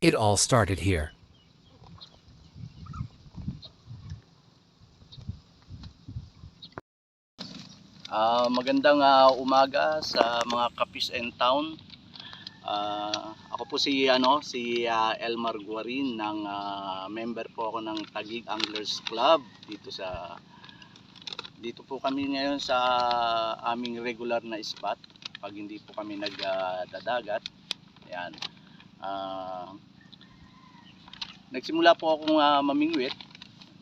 It all started here. Magandang umaga sa mga kapis and town. Ako po si Elmar Guarin ng member po ako ng Taguig Anglers Club dito po kami ngayon sa aming regular na spot pag hindi po kami nagdadagat. Ayan. Nagsimula po akong mamingwit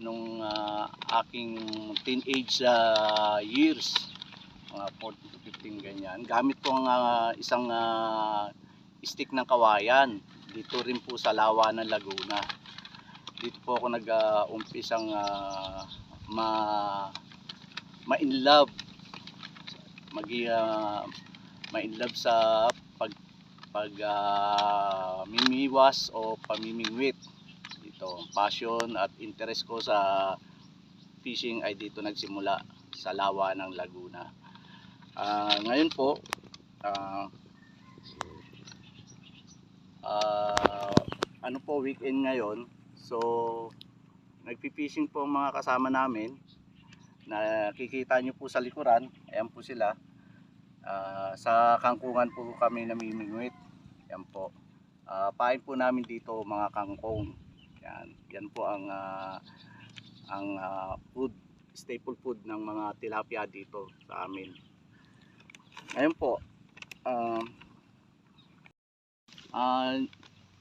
nung aking teenage years, mga 14 to 15 ganyan, gamit po ang isang stick ng kawayan dito rin po sa Lawa ng Laguna. Dito po ako nag-umpisang ma-in love ma-in love sa mimiwas o pamimingwit. Dito passion at interest ko sa fishing ay dito nagsimula sa Lawa ng Laguna. Ngayon po weekend ngayon, so nagpi-fishing po ang mga kasama namin. Nakikita nyo po sa likuran, ayan po sila. Sa kangkungan po kami namimingwit. Yan po. Pain po namin dito mga kangkong. Yan po ang food, staple food ng mga tilapia dito sa amin. Ngayon po,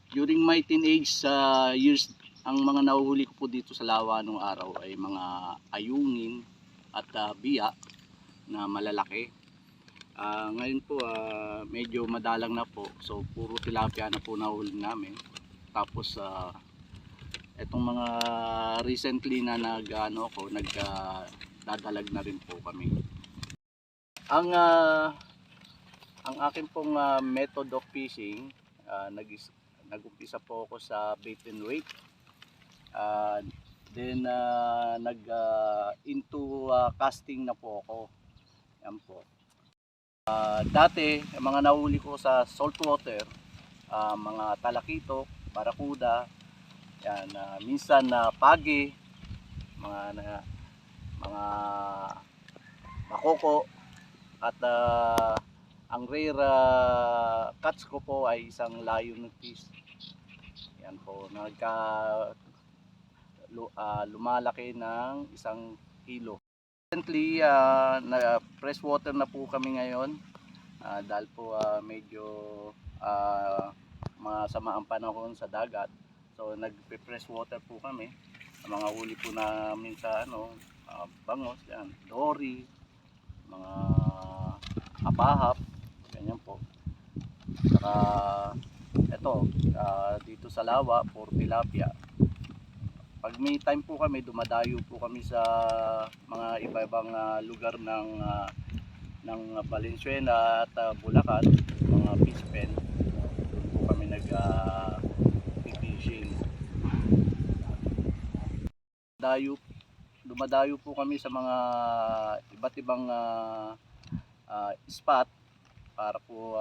during my teenage years, ang mga nahuhuli ko po dito sa Lawa nung araw ay mga ayungin at biya na malalaki. Ngayon po medyo madalang na po, so puro tilapia na po nahuli namin. Tapos etong mga recently na nagdadalag na rin po kami. Ang akin pong method of fishing, nag-umpisa po ako sa bait and weight. Then into casting na po ako. Yan po. Dati, mga nahuli ko sa saltwater, mga talakito, barakuda, yan, minsan na pagi, mga makoko, at ang rare catch ko po ay isang lion fish. Yan po, lumalaki ng 1 kilo. Recently, na fresh water na po kami ngayon dahil po medyo masama ang panahon sa dagat. So nagpe-fresh water po kami. Ang mga huli po namin sa bangos, yan, dory, mga apahap, ganyan po. Saka ito, dito sa Lawa, for tilapia. Pag may time po kami, dumadayo po kami sa mga iba-ibang lugar ng Valenzuela at Bulacan, mga fish pen. Doon po kami nag-fishing. Dumadayo po kami sa mga iba't ibang spot para po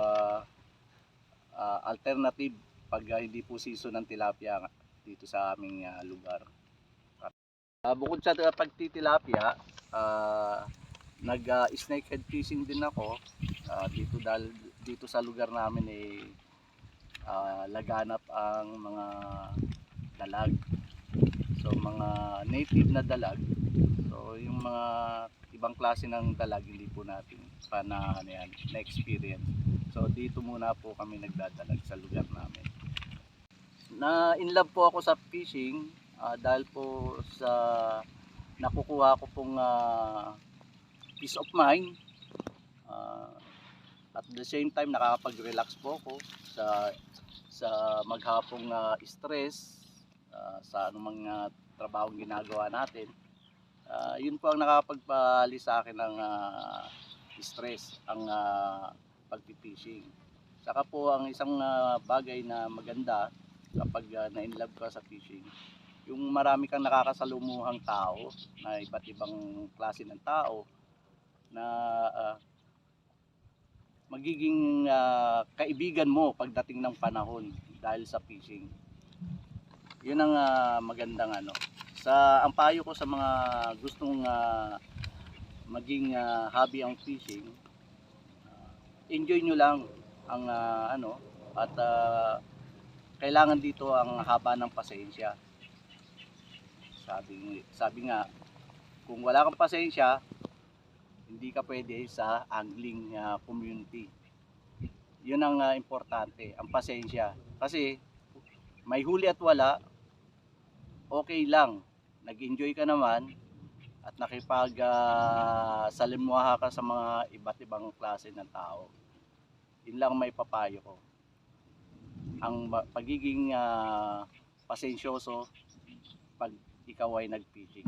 alternative pag hindi po season ng tilapia dito sa aming lugar. Bukod sa pagtitilapia, nag-snakehead fishing din ako dito sa lugar namin laganap ang mga dalag. So mga native na dalag, so yung mga ibang klase ng dalag hindi po natin na-experience. So dito muna po kami nagdadalag sa lugar namin. Na in love po ako sa fishing dahil po sa nakukuha ko pong peace of mind, at the same time nakakapag-relax po ako sa maghapong stress sa anumang trabahong ginagawa natin. Yun po ang nakakapagpalis sa akin ng stress, ang pagpipishing. Saka po ang isang bagay na maganda kapag na-inlove ka sa fishing, yung marami kang nakakasalumuhang tao na iba't ibang klase ng tao na magiging kaibigan mo pagdating ng panahon dahil sa fishing. Yun ang magandang ano. Ang payo ko sa mga gustong maging hobby ang fishing, enjoy nyo lang ang ano, at kailangan dito ang haba ng pasensya. Sabi nga, kung wala kang pasensya, hindi ka pwede sa angling community. Yun ang importante, ang pasensya. Kasi may huli at wala, okay lang. Nag-enjoy ka naman at nakipag salimuha ka sa mga iba't ibang klase ng tao. Yun lang may papayo ko. Ang pagiging pasensyoso pag ikaw ay nag-fishing.